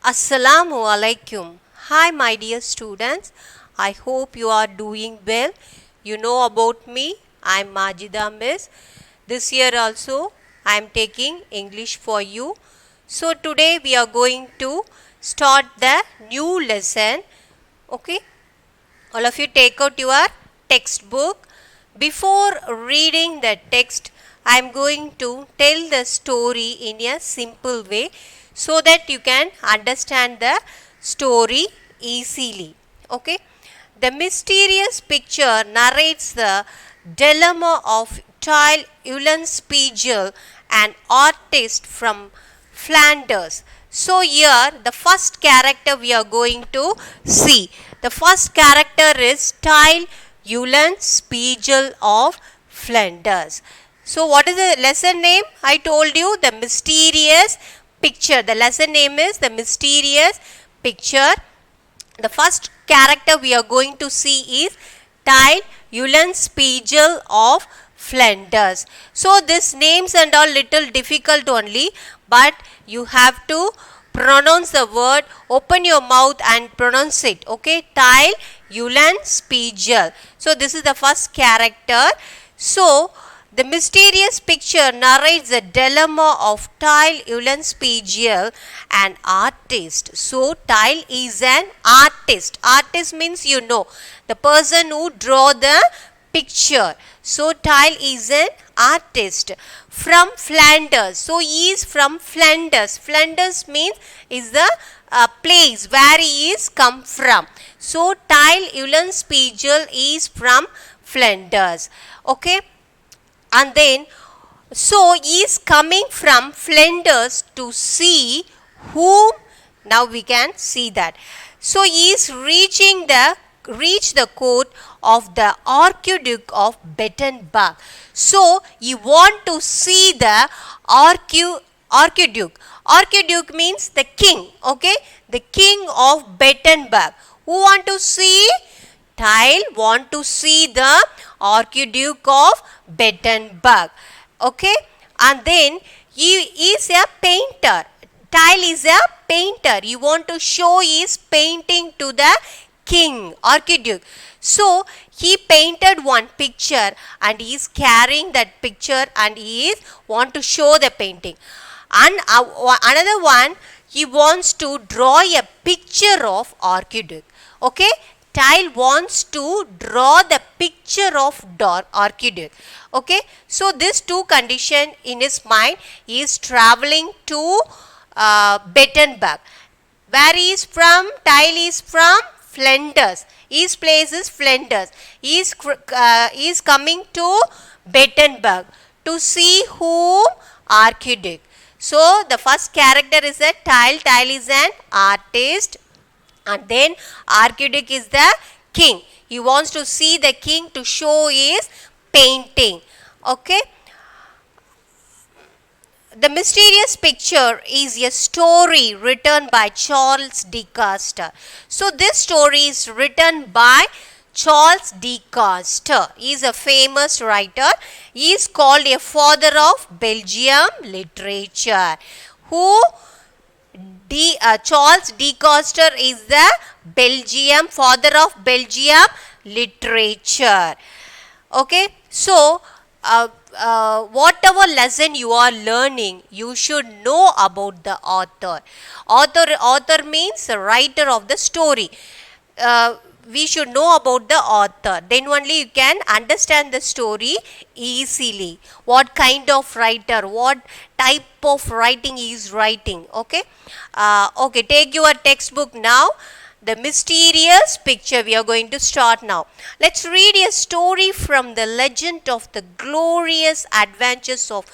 Assalamu Alaikum. Hi, my dear students. I hope you are doing well. You know about me. I'm Majida Miss. This year also I am taking English for you. So today we are going to start the new lesson. Okay. All of you take out your textbook. Before reading the text, I am going to tell the story in a simple way so that you can understand the story easily. Okay. The mysterious picture narrates the dilemma of Tile Eulenspiegel, an artist from Flanders. So here the first character we are going to see. The first character is Tile Eulenspiegel of Flanders. So what is the lesson name? I told you the mysterious picture. The lesson name is the mysterious picture. The first character we are going to see is Tile Eulenspiegel of Flanders. So these names and all little difficult only, but you have to pronounce the word, open your mouth and pronounce it. Okay, Tile Eulenspiegel. So this is the first character. So the mysterious picture narrates the dilemma of Tile Eulenspiegel, an artist. So Tile is an artist. Artist means you know the person who draw the picture. So Tile is an artist from Flanders. So he is from Flanders. Flanders means is the place where he is come from. So Tile Eulenspiegel is from Flanders. Okay. And then, so he is coming from Flanders to see whom. Now we can see that. So he is reach the court of the Archduke of Battenberg. So he want to see the Archduke. Archduke means the king. Okay, the king of Battenberg. Who want to see? Tile want to see the Archduke of Battenberg. Okay, and then he is a painter. Tile is a painter. He want to show his painting to the king, Archduke. So he painted one picture and he is carrying that picture and he is want to show the painting. And another one, he wants to draw a picture of Archduke. Okay, Tile wants to draw the picture of Archduke. Okay, so these two conditions in his mind. He is traveling to Battenberg. Where he is from? Tile is from Flanders. His place is Flanders. He is coming to Battenberg to see whom? Archduke. So the first character is a Tile. Tile is an artist. And then Archduke is the king. He wants to see the king to show his painting. Okay. The mysterious picture is a story written by Charles de Coster. So this story is written by Charles de Coster. He is a famous writer. He is called a father of Belgium literature. Charles de Coster is the father of Belgium literature. Okay, so whatever lesson you are learning, you should know about the author. Author means the writer of the story. We should know about the author. Then only you can understand the story easily. What kind of writer, what type of writing he is writing. Okay. Okay, take your textbook now. The mysterious picture we are going to start now. Let's read a story from the legend of the glorious adventures of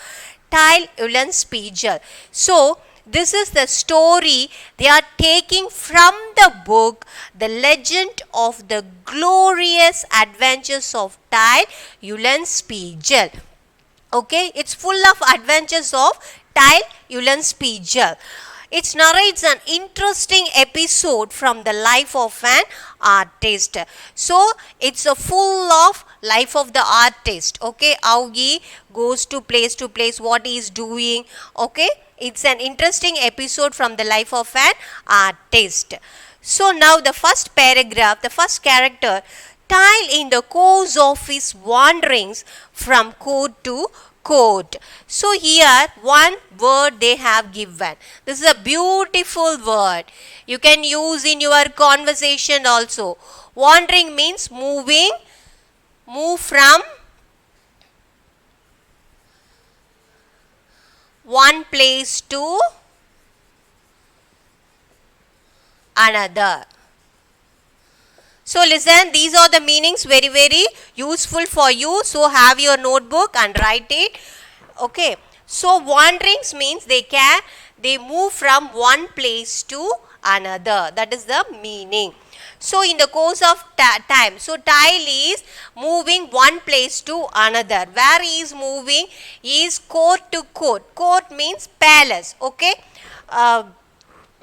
Tile Eulenspiegel. So this is the story they are taking from the book The Legend of the Glorious Adventures of Tile Eulenspiegel. Okay, it's full of adventures of Tile Eulenspiegel. It narrates an interesting episode from the life of an artist. So it's a full of life of the artist. Okay, how he goes to place, what he is doing. Okay, It's an interesting episode from the life of an artist. So now the first paragraph, the first character, Tile in the course of his wanderings from court to court. So here one word they have given. This is a beautiful word. You can use in your conversation also. Wandering means moving, move from one place to another. So listen, these are the meanings, very useful for you. So have your notebook and write it. Okay. So wanderings means they move from one place to another. That is the meaning. So in the course of time, so Tile is moving one place to another. Where he is moving? He is court to court. Court means palace. Okay.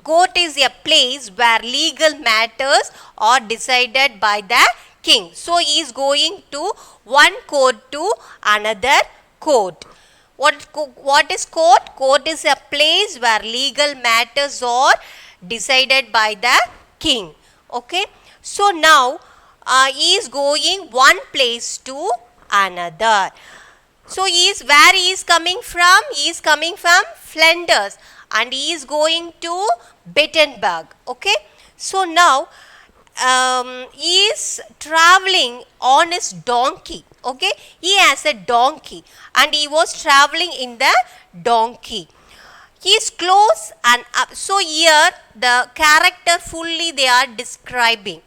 Court is a place where legal matters are decided by the king. So he is going to one court to another court. What is court? Court is a place where legal matters are decided by the king. Okay. So now he is going one place to another. So where he is coming from? He is coming from Flanders and he is going to Wittenberg. Okay. So now he is traveling on his donkey. Okay. He has a donkey and he was traveling in the donkey. His clothes and so here the character fully they are describing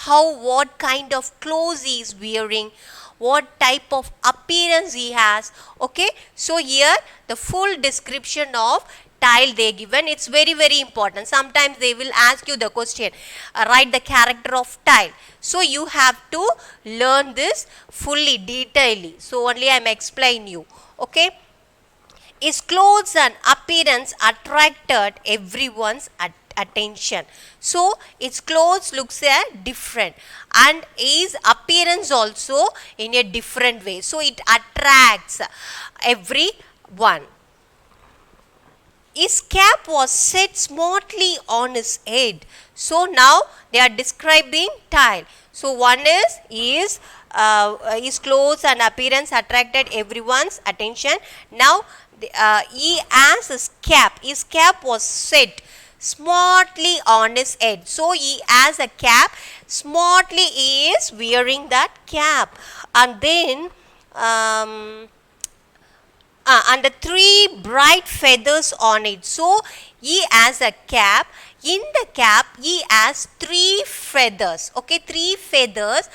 what kind of clothes he is wearing, what type of appearance he has. Okay. So here the full description of Tile they given. It's very important. Sometimes they will ask you the question, write the character of Tile. So you have to learn this fully, detailedly. So only I am explaining you. Okay. His clothes and appearance attracted everyone's attention. So its clothes looks different and his appearance also in a different way. So it attracts everyone. His cap was set smartly on his head. So now they are describing Tile. So one is his clothes and appearance attracted everyone's attention. Now he has his cap. His cap was set smartly on his head. So he has a cap. Smartly he is wearing that cap. And then and the 3 bright feathers on it. So he has a cap. In the cap he has 3 feathers. Okay, 3 feathers.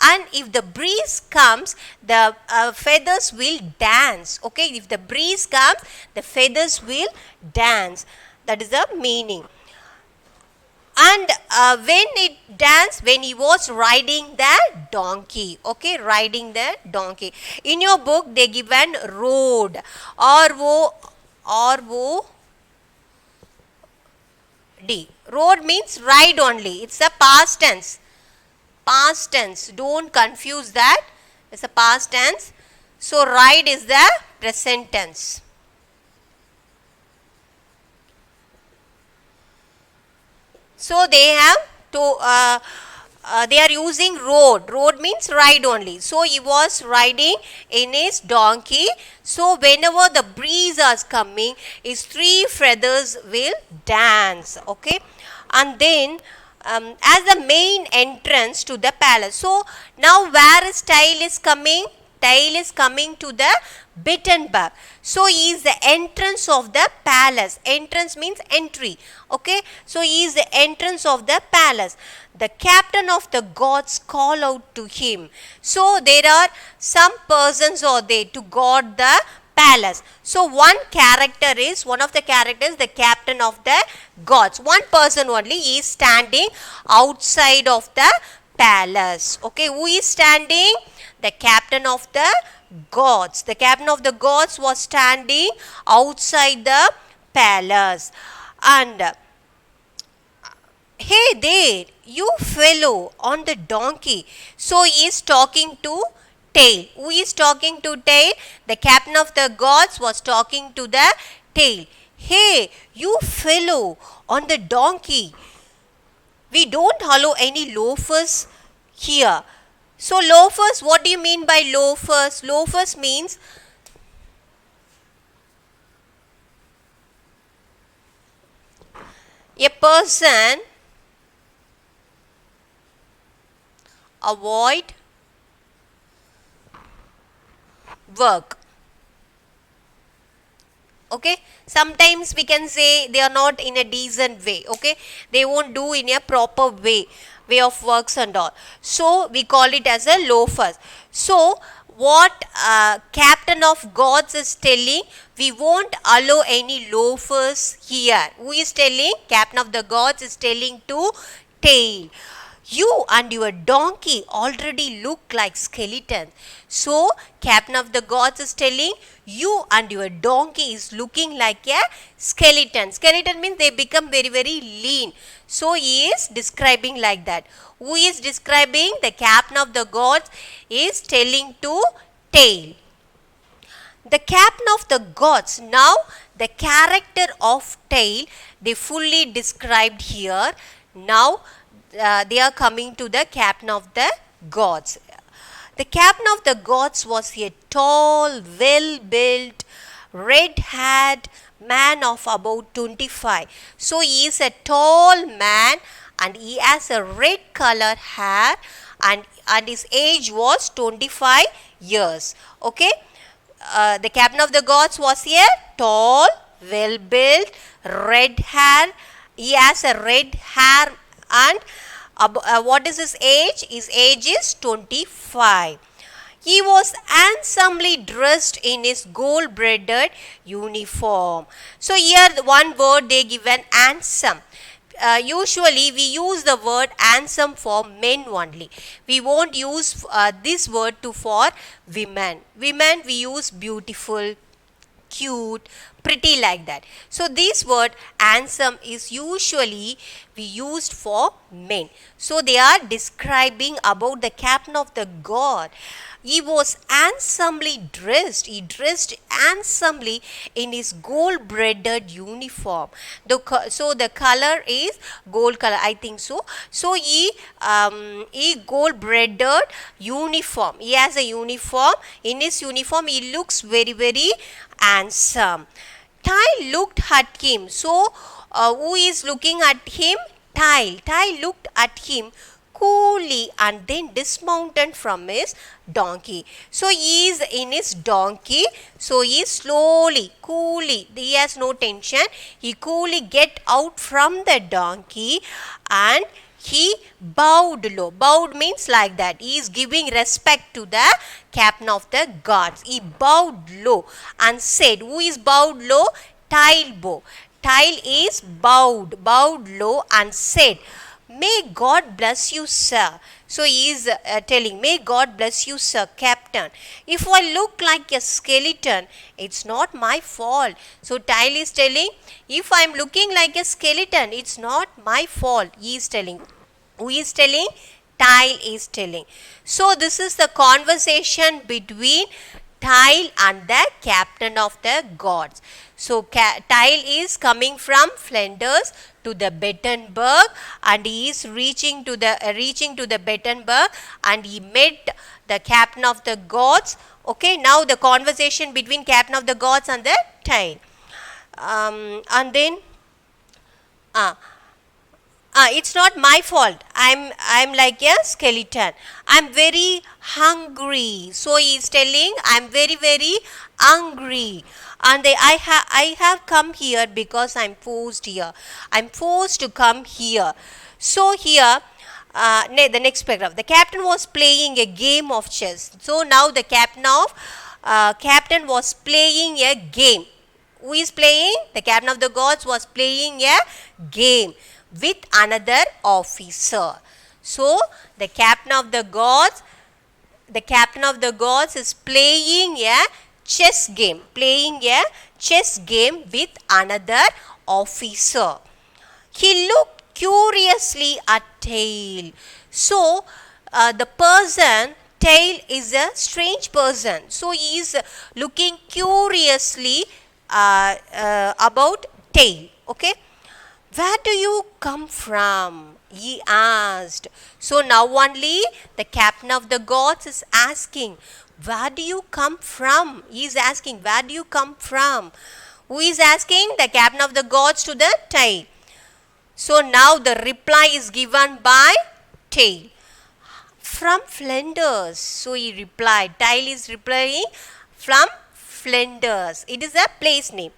And if the breeze comes, the feathers will dance. Okay, if the breeze comes, the feathers will dance. That is the meaning. And when it danced, when he was riding the donkey. Okay, riding the donkey. In your book, they given road. R-O-D. Road means ride only. It's a past tense. Past tense. Don't confuse that. It's a past tense. So ride is the present tense. So they have to they are using road. Road means ride only. So he was riding in his donkey. So whenever the breeze is coming, his 3 feathers will dance. Okay, and then as the main entrance to the palace. So now where is Tile is coming? Tile is coming to the Wittenberg. So he is the entrance of the palace. Entrance means entry. Okay. So he is the entrance of the palace. The captain of the guards call out to him. So there are some persons are there to guard the palace. So one of the characters, the captain of the guards. One person only is standing outside of the palace. Okay. Who is standing? The captain of the guards. The captain of the guards was standing outside the palace. And hey there, you fellow on the donkey. So he is talking to Tile. Who is talking to Tile? The captain of the guards was talking to the Tile. Hey, you fellow on the donkey, we don't allow any loafers here. So, loafers, what do you mean by loafers? Loafers means a person avoid work. Okay, sometimes we can say they are not in a decent way. Okay, they won't do in a proper way of works and all, so we call it as a loafers. So what captain of gods is telling, we won't allow any loafers here. Who is telling? Captain of the gods is telling to tail, you and your donkey already look like skeletons. So, captain of the gods is telling, you and your donkey is looking like a skeleton. Skeleton means they become very, very lean. So, he is describing like that. Who is describing? The captain of the gods is telling to tail. The captain of the gods. Now, the character of tail, they fully described here. Now, they are coming to the captain of the gods. The captain of the gods was a tall, well-built, red-haired man of about 25. So he is a tall man and he has a red color hair, and his age was 25 years. Okay. The captain of the gods was a tall, well-built, red hair. He has a red hair, and what is his age? His age is 25. He was handsomely dressed in his gold-braided uniform. So here one word they given, handsome. Usually we use the word handsome for men only. We won't use this word for women. Women we use beautiful, cute, pretty, like that. So this word handsome is usually we used for men. So they are describing about the captain of the god. He was handsomely dressed. He dressed handsomely in his gold-braided uniform. So the color is gold color, I think so. So he gold-braided uniform. He has a uniform. In his uniform, he looks very, very handsome. Tile looked at him. So who is looking at him? Tile. Tile looked at him coolly and then dismounted from his donkey. So he is in his donkey. So he slowly, coolly, he has no tension. He coolly get out from the donkey and he bowed low. Bowed means like that. He is giving respect to the captain of the guards. He bowed low and said, who is bowed low? Tile bow. Tile is bowed low and said, may God bless you, sir. So he is telling, may God bless you, sir, captain. If I look like a skeleton, it's not my fault. So Tile is telling, if I am looking like a skeleton, it's not my fault. He is telling. Who is telling? Tile is telling. So this is the conversation between Tile and the captain of the gods. So Tile is coming from Flanders to the Bettenberg, and he is reaching to the Bettenberg, and he met the captain of the gods. Okay, now the conversation between captain of the gods and the Tile, and then it's not my fault. I'm like a skeleton. I'm very hungry. So he is telling, I'm very, very hungry. And I have come here because I'm forced here. I'm forced to come here. So here, the next paragraph. The captain was playing a game of chess. So now the captain was playing a game. Who is playing? The captain of the gods was playing a game with another officer. So the captain of the gods is playing a chess game with another officer. He looked curiously at Tail. So the person, Tail, is a strange person. So he is looking curiously about tail. Okay, where do you come from? He asked. So now only the captain of the gods is asking, where do you come from? He is asking, where do you come from? Who is asking? The captain of the gods to the tail. So now the reply is given by tail. From Flanders. So he replied. Tail is replying from Flanders. It is a place name.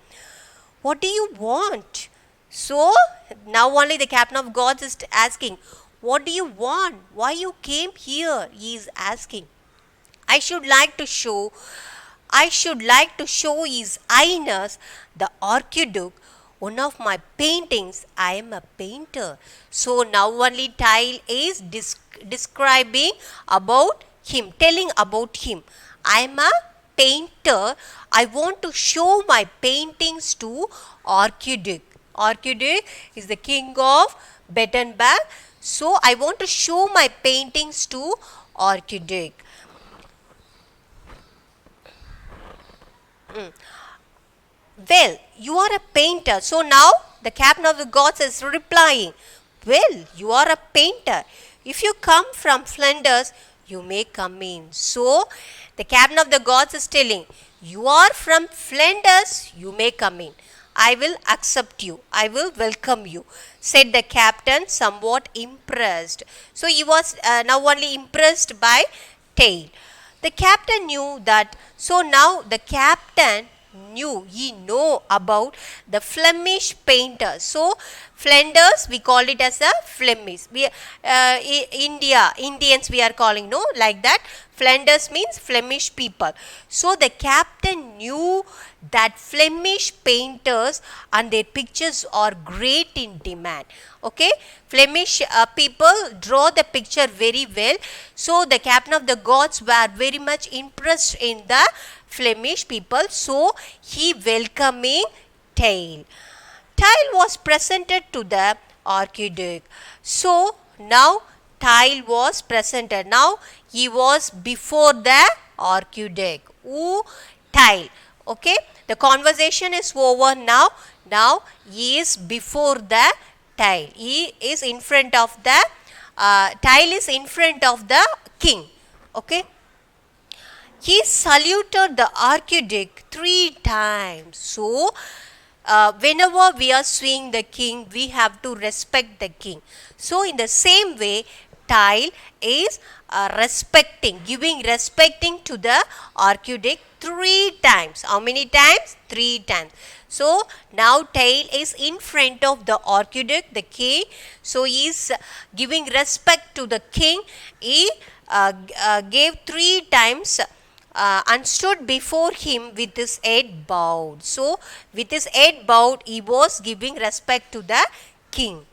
What do you want? So now only the captain of gods is asking, what do you want? Why you came here? He is asking. I should like to show His Highness the Archduke one of my paintings. I am a painter. So now only Tile is describing about him, telling about him. I am a painter. I want to show my paintings to Archduke. Archduke is the king of Battenberg. So I want to show my paintings to Archduke. Well, you are a painter. So now the captain of the gods is replying, well, you are a painter. If you come from Flanders, you may come in. So the captain of the gods is telling, you are from Flanders, you may come in. I will accept you. I will welcome you, said the captain, somewhat impressed. So he was now only impressed by Tail. The captain knew that. So now the captain he know about the Flemish painters. So Flanders, we call it as a Flemish. We Indians we are calling, no, like that. Flanders means Flemish people. So the captain knew that Flemish painters and their pictures are great in demand. Okay, Flemish people draw the picture very well. So the captain of the gods were very much impressed in the Flemish people. So he welcoming Tail. Tail was presented to the Archduke. So now Tail was presented. Now he was before the Archduke. Tail. Okay, the conversation is over now. Now he is before the Tail. He is in front of the Tail is in front of the king. Okay. He saluted the Archduke 3 times. So whenever we are seeing the king, we have to respect the king. So in the same way, Tail is respecting to the Archduke 3 times. How many times? 3 times. So now Tail is in front of the Archduke, the king. So he is giving respect to the king. He gave 3 times and stood before him with his head bowed. So with his head bowed, he was giving respect to the king.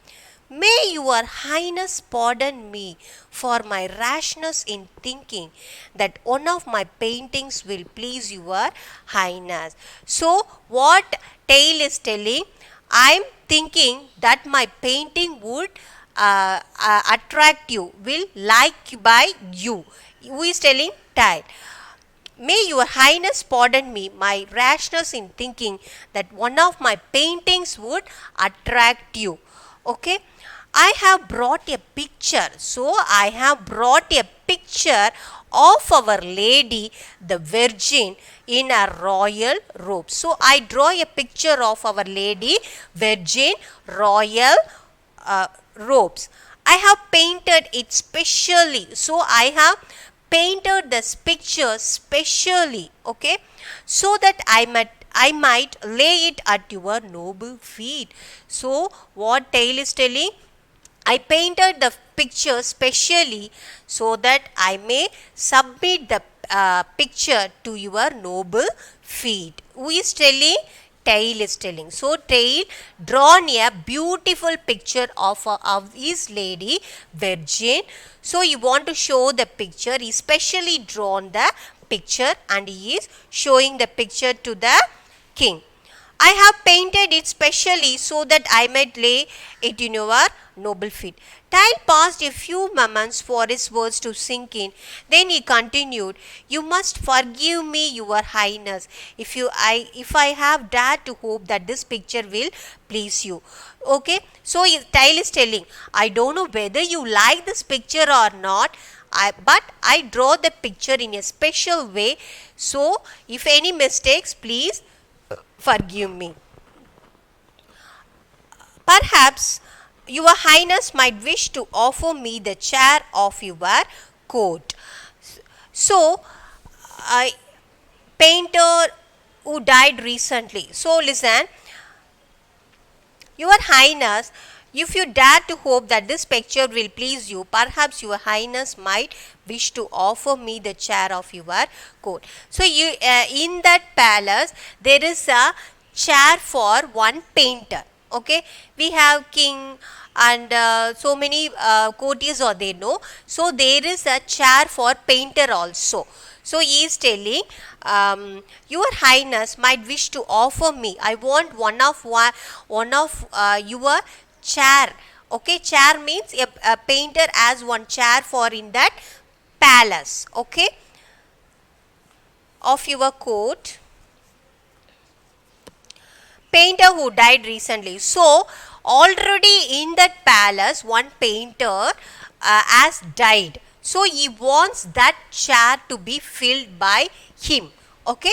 May your highness pardon me for my rashness in thinking that one of my paintings will please your highness. So what Tail is telling, I am thinking that my painting would attract you, will like by you. Who is telling? Tail. May your highness pardon me my rashness in thinking that one of my paintings would attract you. Okay. I have brought a picture. So I have brought a picture of Our Lady, the Virgin, in a royal robe. So I draw a picture of Our Lady, Virgin, royal robes. I have painted it specially. So I have painted this picture specially, okay, so that I might lay it at your noble feet. So what Tail is telling, I painted the picture specially so that I may submit the picture to your noble feet. Who is telling? Tail is telling. So Tail drawn a beautiful picture of his lady Virgin. So you want to show the picture. He specially drawn the picture and he is showing the picture to the king. I have painted it specially so that I might lay it in your noble feet. Tile paused a few moments for his words to sink in. Then he continued, "You must forgive me, Your Highness, if I have dared to hope that this picture will please you." Okay, so Tile is telling, I don't know whether you like this picture or not, but I draw the picture in a special way. So, if any mistakes, please forgive me. Perhaps Your Highness might wish to offer me the chair of your court. So, a painter who died recently. So, listen, Your Highness, if you dare to hope that this picture will please you, perhaps Your Highness might wish to offer me the chair of your court. So, in that palace, there is a chair for one painter. Okay, we have king and so many courtiers are there, no? So, there is a chair for painter also. So, he is telling, Your Highness might wish to offer me. I want one of your chair. Okay, chair means a painter has one chair for in that palace. Okay, of your court. Painter who died recently. So, already in that palace, one painter has died. So, he wants that chair to be filled by him. Okay.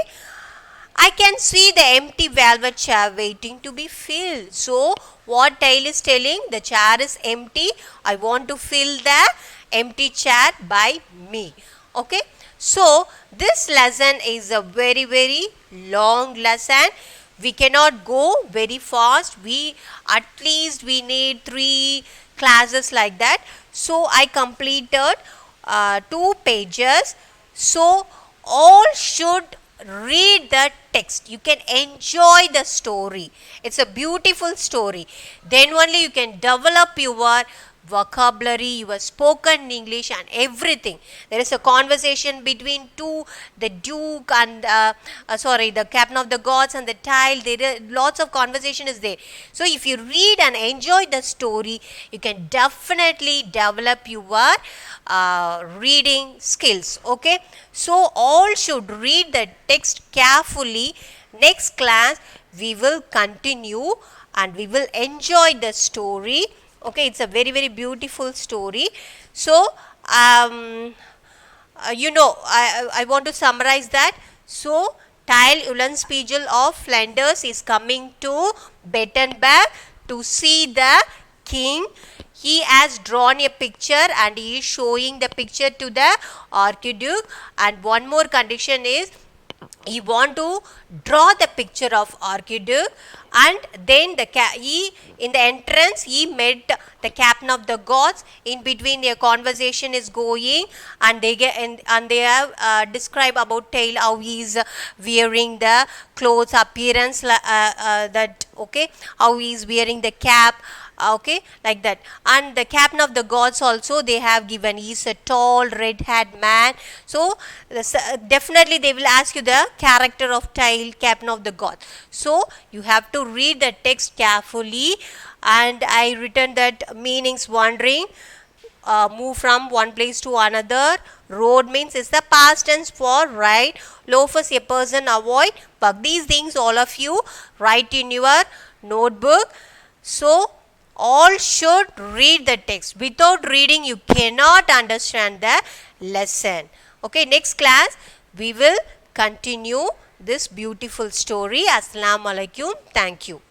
I can see the empty velvet chair waiting to be filled. So, what Tile is telling? The chair is empty. I want to fill the empty chair by me. Okay. So, this lesson is a very, very long lesson. We cannot go very fast. At least we need 3 classes like that. So, I completed 2 pages. So, all should read the text. You can enjoy the story. It's a beautiful story. Then only you can develop your vocabulary, your spoken English and everything. There is a conversation between the duke and the captain of the gods and the tile. There are lots of conversation is there. So if you read and enjoy the story, you can definitely develop your reading skills. Okay, so all should read the text carefully. Next class we will continue and we will enjoy the story. Okay, it's a very, very beautiful story. So, I want to summarize that. So, Tile Eulenspiegel of Flanders is coming to Bettenberg to see the king. He has drawn a picture and he is showing the picture to the Archduke. And one more condition is, he want to draw the picture of Archduke, and then in the entrance he met the captain of the gods. In between a conversation is going, and they have described about Tale how he is wearing the clothes appearance that okay, how he is wearing the cap. Okay, like that. And the captain of the gods also they have given, he is a tall red-haired man. So definitely they will ask you the character of Tile, captain of the gods. So you have to read the text carefully. And I written that meanings wandering, move from one place to another. Road means is the past tense for right. Loafers a person avoid. But these things all of you write in your notebook. So all should read the text. Without reading you cannot understand the lesson. Okay, next class we will continue this beautiful story. Assalamu Alaikum. Thank you.